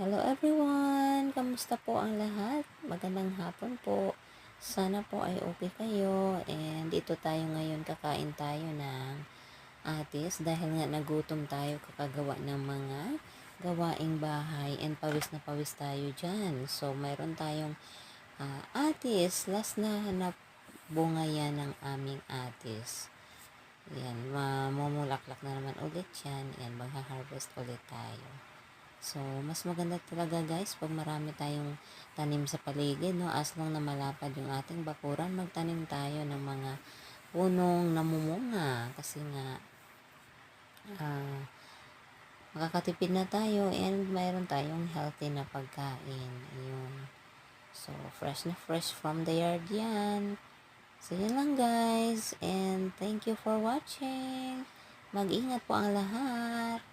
Hello everyone! Kamusta po ang lahat? Magandang hapon po. Sana po ay okay kayo. And dito tayo ngayon, kakain tayo ng atis dahil nga nagutom tayo kakagawa ng mga gawaing bahay and pawis na pawis tayo dyan. So mayroon tayong atis. Last na hanap bunga yan ng aming atis. Yan, mamumulaklak na naman ulit yan. Yan, magha-harvest ulit tayo. So, mas maganda talaga guys pag marami tayong tanim sa paligid, no? As long na malapad yung ating bakuran, magtanim tayo ng mga punong namumunga. Kasi nga, makakatipid na tayo and mayroon tayong healthy na pagkain. Ayun. So, fresh na fresh from the yard yan. So, yun lang guys. And thank you for watching. Mag-ingat po ang lahat.